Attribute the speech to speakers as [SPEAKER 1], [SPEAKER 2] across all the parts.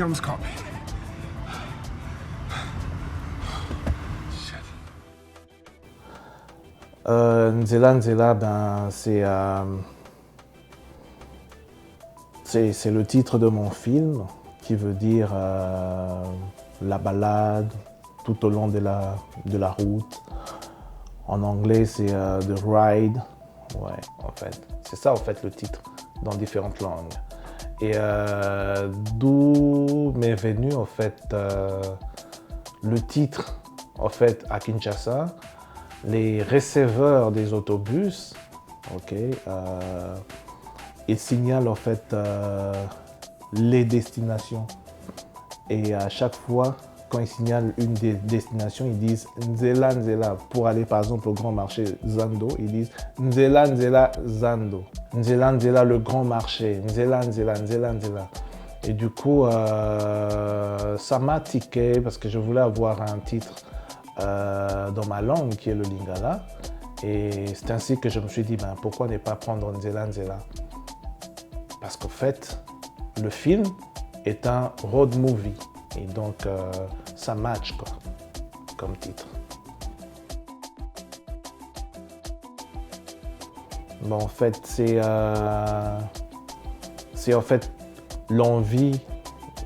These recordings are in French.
[SPEAKER 1] He almost caught me.
[SPEAKER 2] Nzela Nzela, c'est le titre de mon film qui veut dire la balade tout au long de la route. En anglais, c'est The Ride. Ouais, en fait. C'est ça, en fait, le titre, dans différentes langues. Et d'où m'est venu, en fait, le titre, en fait, à Kinshasa. Les receveurs des autobus, ils signalent, en fait, les destinations. Et à chaque fois, quand ils signalent une des destinations, ils disent Nzela Nzela. Pour aller par exemple au grand marché Zando, ils disent Nzela Nzela Zando. Nzela Nzela le grand marché. Nzela Nzela Nzela Nzela. Et du coup, ça m'a tiqué parce que je voulais avoir un titre dans ma langue qui est le Lingala. Et c'est ainsi que je me suis dit, pourquoi ne pas prendre Nzela Nzela? Parce qu'en fait, le film est un road movie. Et donc, ça match quoi, comme titre. Bon, en fait, c'est en fait l'envie,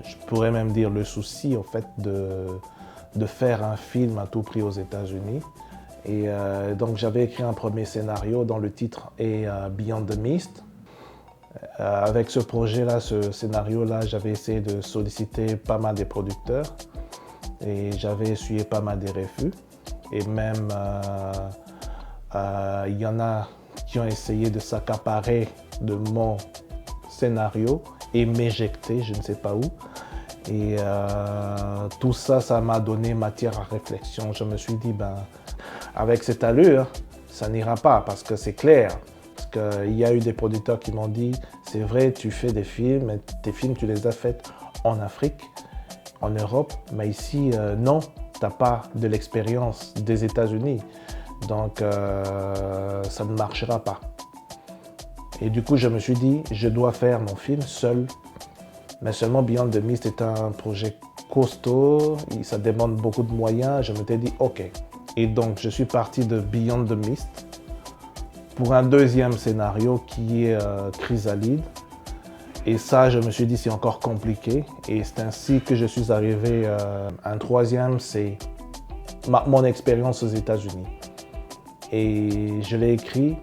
[SPEAKER 2] je pourrais même dire le souci, en fait, de faire un film à tout prix aux États-Unis. Et donc, j'avais écrit un premier scénario dont le titre est Beyond the Mist. Avec ce projet-là, ce scénario-là, j'avais essayé de solliciter pas mal des producteurs et j'avais essuyé pas mal des refus. Et même, il y en a qui ont essayé de s'accaparer de mon scénario et m'éjecter, je ne sais pas où. Et tout ça, ça m'a donné matière à réflexion. Je me suis dit, avec cette allure, ça n'ira pas parce que c'est clair. Il y a eu des producteurs qui m'ont dit c'est vrai, tu fais des films, mais tes films, tu les as faits en Afrique, en Europe, mais ici, non, tu n'as pas de l'expérience des États-Unis. Donc, ça ne marchera pas. Et du coup, je me suis dit je dois faire mon film seul. Mais seulement Beyond the Mist est un projet costaud, ça demande beaucoup de moyens. Je m'étais dit OK. Et donc, je suis parti de Beyond the Mist pour un deuxième scénario qui est Chrysalide. Et ça, je me suis dit, c'est encore compliqué. Et c'est ainsi que je suis arrivé. Un troisième, c'est mon expérience aux États-Unis. Et je l'ai écrit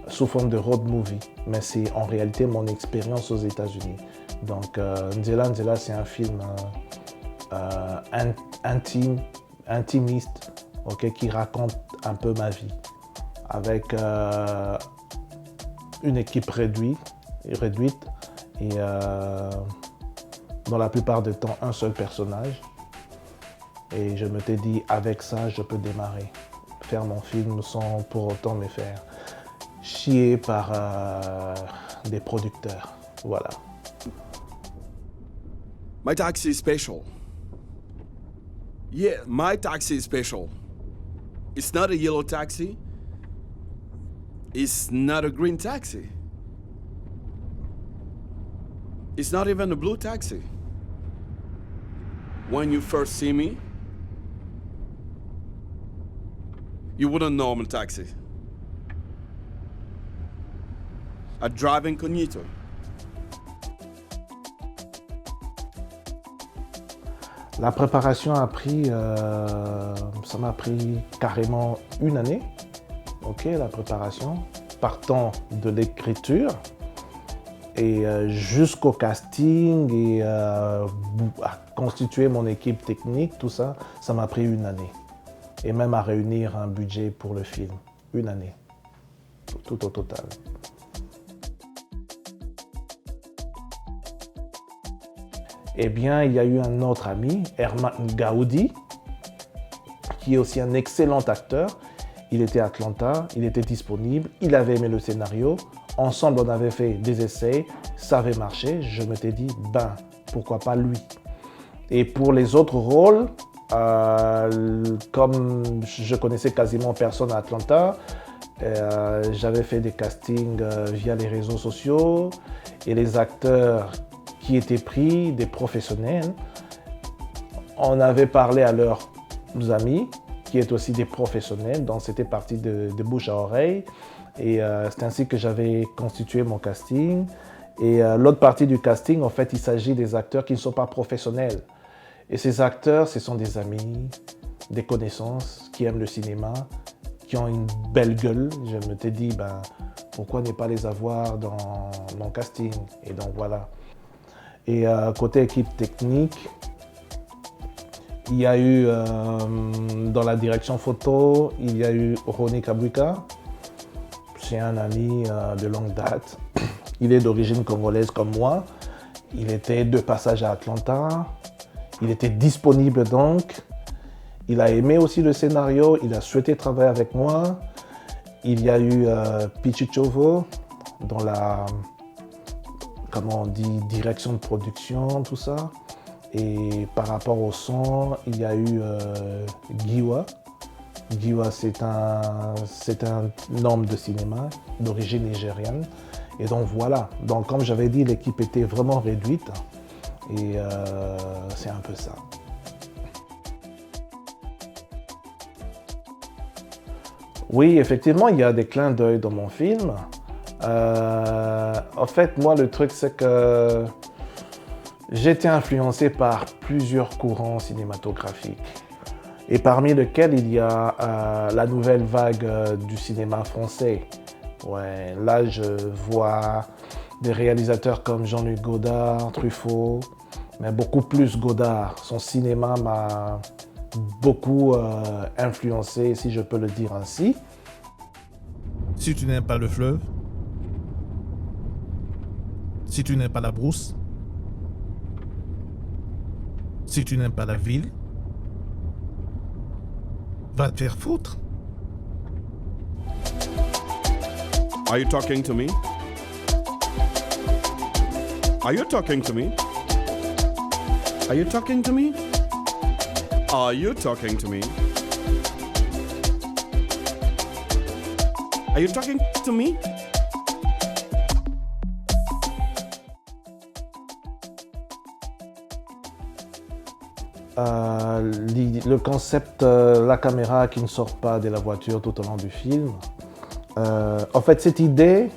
[SPEAKER 2] sous forme de road movie. Mais c'est en réalité mon expérience aux États-Unis. Donc, Nzela Nzela, c'est un film intimiste, qui raconte un peu ma vie. Avec une équipe réduite et dans la plupart du temps un seul personnage. Et je m'étais dit avec ça je peux démarrer, faire mon film sans pour autant me faire chier par des producteurs. Voilà.
[SPEAKER 1] My taxi is special. Yeah, my taxi is special. It's not a yellow taxi. It's not a green taxi. It's not even a blue taxi. When you first see me, you wouldn't know I'm a taxi. I drive incognito.
[SPEAKER 2] La préparation ça m'a pris carrément une année. La préparation, partant de l'écriture et jusqu'au casting et à constituer mon équipe technique, tout ça, ça m'a pris une année. Et même à réunir un budget pour le film, une année, tout au total. Eh bien, il y a eu un autre ami, Herman Gaoudi, qui est aussi un excellent acteur. Il était à Atlanta, il était disponible, il avait aimé le scénario. Ensemble, on avait fait des essais, ça avait marché. Je m'étais dit, pourquoi pas lui? Et pour les autres rôles, comme je connaissais quasiment personne à Atlanta, j'avais fait des castings via les réseaux sociaux et les acteurs qui étaient pris, des professionnels. On avait parlé à leurs amis, qui étaient aussi des professionnels, donc c'était parti de bouche à oreille. Et c'est ainsi que j'avais constitué mon casting. Et l'autre partie du casting, en fait, il s'agit des acteurs qui ne sont pas professionnels. Et ces acteurs, ce sont des amis, des connaissances qui aiment le cinéma, qui ont une belle gueule. Je me suis dit, pourquoi ne pas les avoir dans mon casting? Et donc voilà. Et côté équipe technique, il y a eu dans la direction photo, il y a eu Ronnie Kabuka. C'est un ami de longue date. Il est d'origine congolaise comme moi. Il était de passage à Atlanta. Il était disponible donc. Il a aimé aussi le scénario. Il a souhaité travailler avec moi. Il y a eu Pichi Chovo dans la, comment on dit, direction de production, tout ça. Et par rapport au son, il y a eu Giwa. Giwa, c'est un homme de cinéma d'origine nigériane. Et donc voilà. Donc comme j'avais dit, l'équipe était vraiment réduite. Et c'est un peu ça. Oui, effectivement, il y a des clins d'œil dans mon film. En fait, moi, le truc, c'est que j'ai été influencé par plusieurs courants cinématographiques. Et parmi lesquels il y a la nouvelle vague du cinéma français. Ouais, là, je vois des réalisateurs comme Jean-Luc Godard, Truffaut, mais beaucoup plus Godard. Son cinéma m'a beaucoup influencé, si je peux le dire ainsi.
[SPEAKER 3] Si tu n'aimes pas le fleuve, si tu n'aimes pas la brousse, si tu n'aimes pas la ville, va te faire foutre.
[SPEAKER 1] Are you talking to me? Are you talking to me? Are you talking to me? Are you talking to me? Are you talking to me?
[SPEAKER 2] Le concept, la caméra qui ne sort pas de la voiture tout au long du film. En fait, cette idée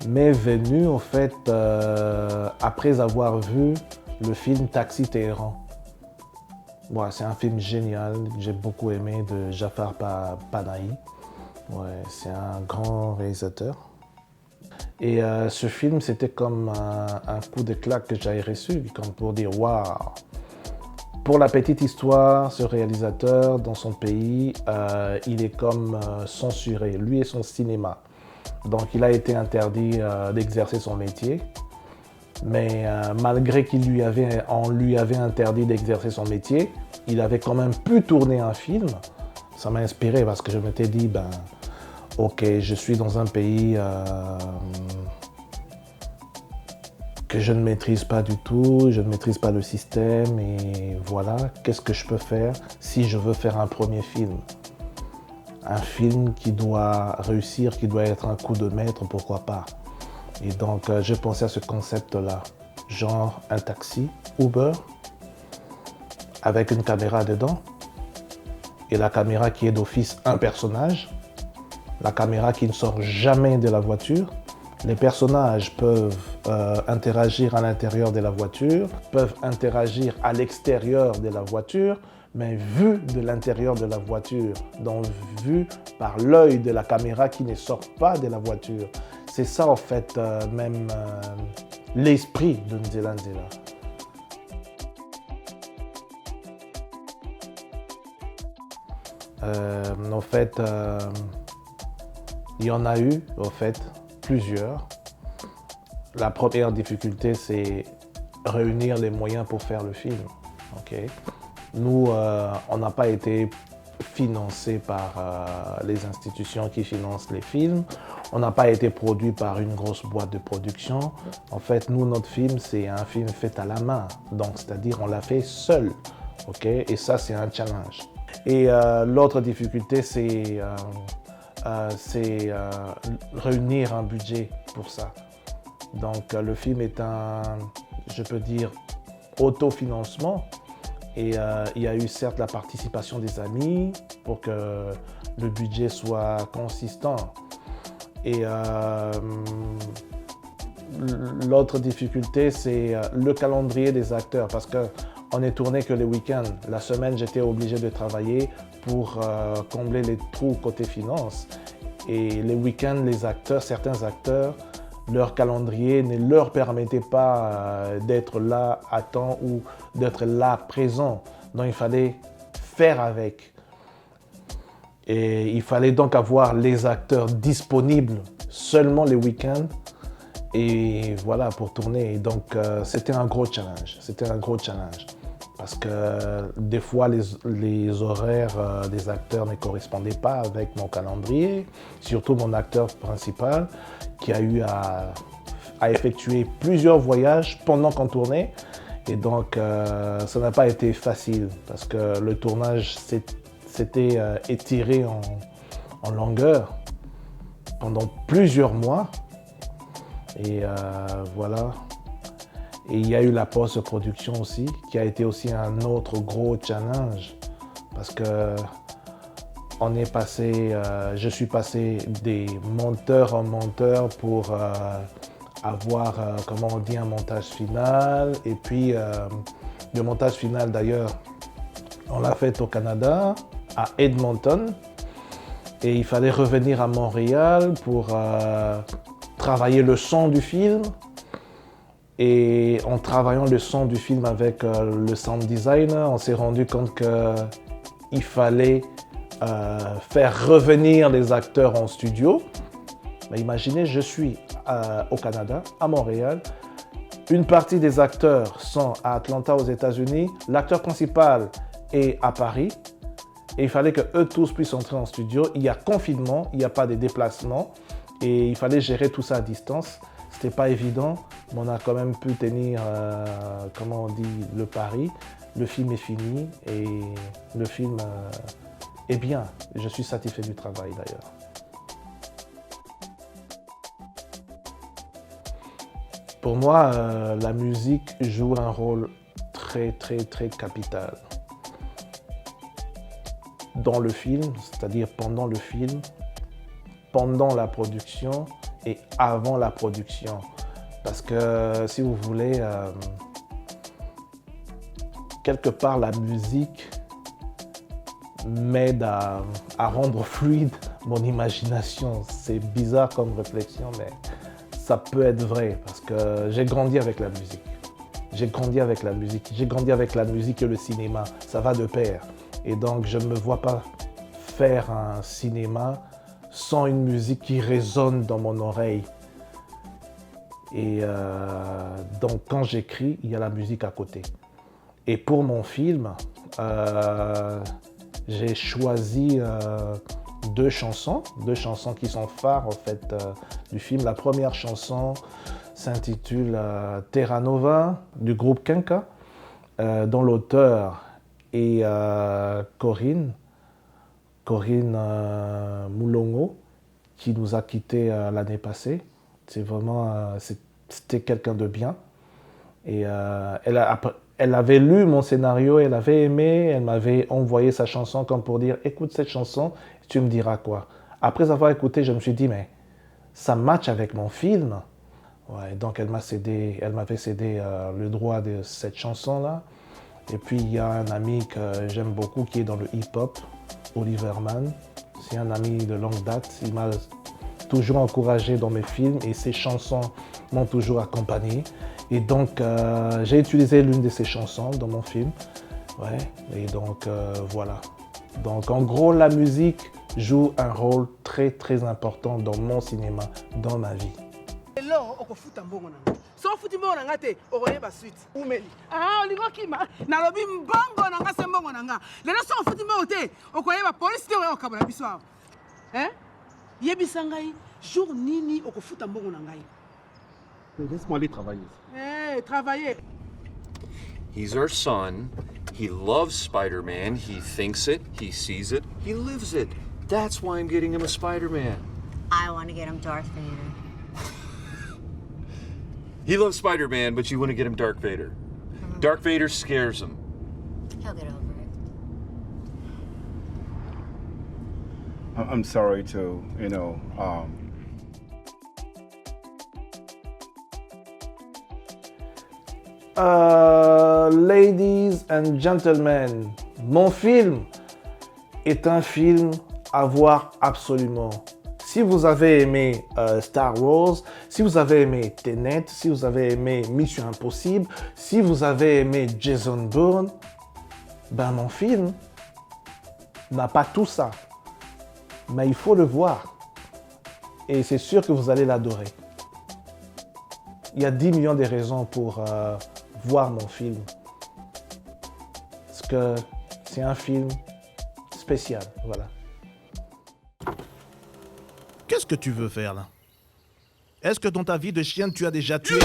[SPEAKER 2] m'est venue en fait, après avoir vu le film Taxi Téhéran. Ouais, c'est un film génial, j'ai beaucoup aimé, de Jafar Panahi. Ouais, c'est un grand réalisateur. Et ce film, c'était comme un coup de claque que j'avais reçu, comme pour dire waouh. Pour la petite histoire, ce réalisateur, dans son pays, il est comme censuré, lui et son cinéma. Donc il a été interdit d'exercer son métier. Mais malgré on lui avait interdit d'exercer son métier, il avait quand même pu tourner un film. Ça m'a inspiré parce que je m'étais dit, ok, je suis dans un pays que je ne maîtrise pas du tout, je ne maîtrise pas le système et voilà, qu'est-ce que je peux faire si je veux faire un premier film? Un film qui doit réussir, qui doit être un coup de maître, pourquoi pas? Et donc, j'ai pensé à ce concept-là, genre un taxi, Uber, avec une caméra dedans, et la caméra qui est d'office un personnage, la caméra qui ne sort jamais de la voiture. Les personnages peuvent interagir à l'intérieur de la voiture, peuvent interagir à l'extérieur de la voiture, mais vu de l'intérieur de la voiture, donc vu par l'œil de la caméra qui ne sort pas de la voiture. C'est ça en fait même l'esprit de Nzela Nzela. En fait, il y en a eu en fait plusieurs. La première difficulté, c'est réunir les moyens pour faire le film. Okay. Nous, on n'a pas été financé par les institutions qui financent les films. On n'a pas été produit par une grosse boîte de production. En fait, nous, notre film, c'est un film fait à la main. Donc, c'est-à-dire, on l'a fait seul. Okay? Et ça, c'est un challenge. Et l'autre difficulté, c'est réunir un budget pour ça. Donc, le film est je peux dire, autofinancement. Et il y a eu certes la participation des amis pour que le budget soit consistant. Et l'autre difficulté, c'est le calendrier des acteurs parce qu'on n'est tourné que les week-ends. La semaine, j'étais obligé de travailler pour combler les trous côté finance. Et les week-ends, les acteurs, certains acteurs, leur calendrier ne leur permettait pas d'être là à temps ou d'être là présent. Donc il fallait faire avec. Et il fallait donc avoir les acteurs disponibles seulement les week-ends. Et voilà, pour tourner. Et donc c'était un gros challenge. C'était un gros challenge. Parce que des fois, les horaires des acteurs ne correspondaient pas avec mon calendrier. Surtout mon acteur principal qui a eu à effectuer plusieurs voyages pendant qu'on tournait. Et donc, ça n'a pas été facile parce que le tournage s'était étiré en longueur pendant plusieurs mois. Et voilà. Et il y a eu la post-production aussi, qui a été aussi un autre gros challenge. Parce que je suis passé des monteurs en monteurs pour avoir, comment on dit, un montage final. Et puis, le montage final d'ailleurs, on l'a fait au Canada, à Edmonton. Et il fallait revenir à Montréal pour travailler le son du film. Et en travaillant le son du film avec le sound designer, on s'est rendu compte qu'il fallait faire revenir les acteurs en studio. Mais imaginez, je suis au Canada, à Montréal. Une partie des acteurs sont à Atlanta, aux États-Unis. L'acteur principal est à Paris. Et il fallait qu'eux tous puissent entrer en studio. Il y a confinement, il n'y a pas de déplacement. Et il fallait gérer tout ça à distance. C'était pas évident, mais on a quand même pu tenir, comment on dit, le pari. Le film est fini et le film est bien. Je suis satisfait du travail d'ailleurs. Pour moi, la musique joue un rôle très capital dans le film, c'est-à-dire pendant le film, pendant la production et avant la production. Parce que, si vous voulez, quelque part, la musique m'aide à rendre fluide mon imagination. C'est bizarre comme réflexion, mais ça peut être vrai parce que j'ai grandi avec la musique. J'ai grandi avec la musique. J'ai grandi avec la musique et le cinéma. Ça va de pair. Et donc, je ne me vois pas faire un cinéma sans une musique qui résonne dans mon oreille. Et donc, quand j'écris, il y a la musique à côté. Et pour mon film, j'ai choisi deux chansons qui sont phares en fait du film. La première chanson s'intitule Terra Nova du groupe Kenka, dont l'auteur est Corinne Moulongo, qui nous a quittés l'année passée. C'est vraiment, c'était quelqu'un de bien. Et elle avait lu mon scénario, elle avait aimé, elle m'avait envoyé sa chanson comme pour dire « Écoute cette chanson, tu me diras quoi ?» Après avoir écouté, je me suis dit « Mais ça match avec mon film. » Ouais, donc elle m'avait cédé le droit de cette chanson-là. Et puis il y a un ami que j'aime beaucoup qui est dans le hip-hop, Oliver Mann. C'est un ami de longue date. Il m'a toujours encouragé dans mes films et ses chansons m'ont toujours accompagné. Et donc j'ai utilisé l'une de ses chansons dans mon film. Ouais, et donc voilà. Donc en gros, la musique joue un rôle très important dans mon cinéma, dans ma vie.
[SPEAKER 4] So futi mbongo nanga te okoyeba suite umeli olingo kima nalobi mbongo nanga se mbongo nanga lelo so futi mbongo te okoyeba police te okokabola biso awa yebisa ngai jour nini okofuta mbongo na ngai.
[SPEAKER 1] Laisse-moi aller travailler.
[SPEAKER 4] Travailler.
[SPEAKER 5] He's our son. He loves Spider-Man. He thinks it. He sees it. He lives it. That's why I'm getting him a Spider-Man.
[SPEAKER 6] I want to get him Darth Vader.
[SPEAKER 5] He loves Spider-Man, but you want to get him Dark Vader. Dark Vader scares him.
[SPEAKER 6] He'll get over it.
[SPEAKER 7] I'm sorry to,
[SPEAKER 2] Ladies and gentlemen, mon film est un film à voir absolument. Si vous avez aimé Star Wars, si vous avez aimé Tenet, si vous avez aimé Mission Impossible, si vous avez aimé Jason Bourne, ben mon film n'a pas tout ça. Mais il faut le voir. Et c'est sûr que vous allez l'adorer. Il y a 10 millions de raisons pour voir mon film. Parce que c'est un film spécial, voilà.
[SPEAKER 3] Qu'est-ce que tu veux faire là? Est-ce que dans ta vie de chienne, tu as déjà tué?